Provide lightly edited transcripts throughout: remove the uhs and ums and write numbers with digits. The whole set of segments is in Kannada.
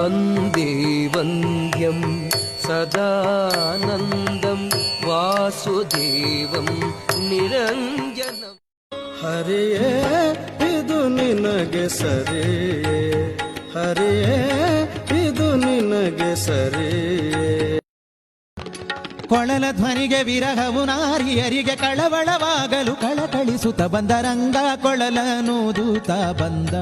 वन्दे वन्द्यं सदानन्दं वासुदेवं निरञ्जनम् ಹರಿಯೇ ಇದು ನಿನಗೆ ಸರಿಯೇ, ಹರಿಯೇ ಇದು ನಿನಗೆ ಸರಿಯೇ. ಕೊಳಲ ಧ್ವನಿಗೆ ವಿರಹವು ನಾರಿಯರಿಗೆ ಕಳವಳವಾಗಲು ಕಳಕಳಿಸುತ್ತ ಬಂದ ರಂಗ ಕೊಳಲನೂದೂತ ಬಂದ,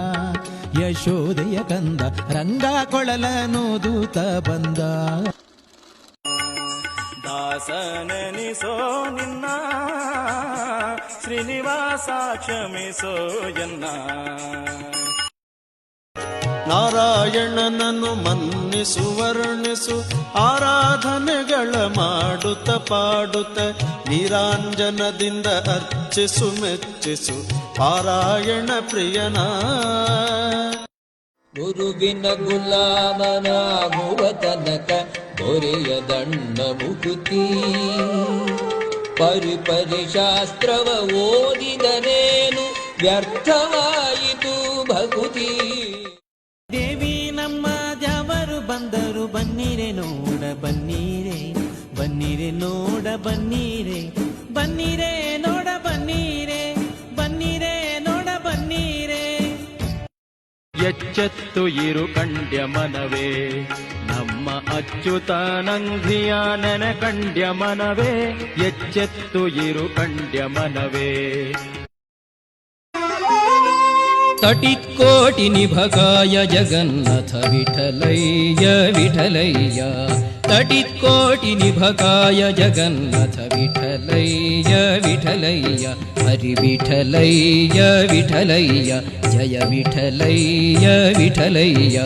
ಯಶೋದೆಯ ಕಂದ ರಂಗ ಕೊಳಲನೂದೂತ ಬಂದ. ದಾಸನೆನಿಸೋ ನಿನ್ನ ಶ್ರೀನಿವಾಸ ಕ್ಷಮಿಸೋ ಎನ್ನ. ನಾರಾಯಣನನ್ನು ಮನ್ನಿಸು ವರ್ಣಿಸು ಆರಾಧನೆಗಳ ಮಾಡುತ್ತ ಪಾಡುತ್ತ ನೀರಾಂಜನದಿಂದ ಅರ್ಚಿಸು ಮೆಚ್ಚಿಸು ಪಾರಾಯಣ ಪ್ರಿಯನ. ಗುರುವಿನ ಗುಲಾಮನಾಗುವ ತನಕ ದೊರೆಯ ದಂಡ ಮುಕುತಿ, ಪರಿಪರಿ ಶಾಸ್ತ್ರವ ಓದಿದರೇನು ವ್ಯರ್ಥವಾಯಿತು ಭಕುತಿ. ದೇವಿ ನಮ್ಮ ಜಾವರು ಬಂದರು ಬನ್ನಿರೆ ನೋಡ ಬನ್ನಿರೆ, ಬನ್ನಿರೆ ನೋಡ ಬನ್ನಿರೆ, ಬನ್ನಿರೆ ನೋಡ ಬನ್ನಿರೆ, ಬನ್ನಿರೆ ನೋಡ ಬನ್ನಿರೆ. ಎಚ್ಚೆತ್ತು ಇರು ಕಂಡ್ಯ ಮನವೇ ನಮ್ಮ ಅಚ್ಯುತಾನಂಘ್ರಿಯ ನೆನೆ ಕಂಡ್ಯ ಮನವೇ, ಎಚ್ಚೆತ್ತು ಇರು ಕಂಡ್ಯ ಮನವೇ. ತಟಿಕೋಟಿ ನಿಭಕಾಯ ಜಗನ್ನಾಥ ವಿಠಲಯ್ಯ ವಿಠಲಯ್ಯ, ತಟಿಕೋಟಿ ನಿಭಕಾಯ ಜಗನ್ನಾಥ ವಿಠಲಯ್ಯ ವಿಠಲಯ್ಯ, ಹರಿ ವಿಠಲಯ್ಯ ವಿಠಲಯ್ಯ, ಜಯ ವಿಠಲಯ್ಯ ವಿಠಲಯ್ಯ.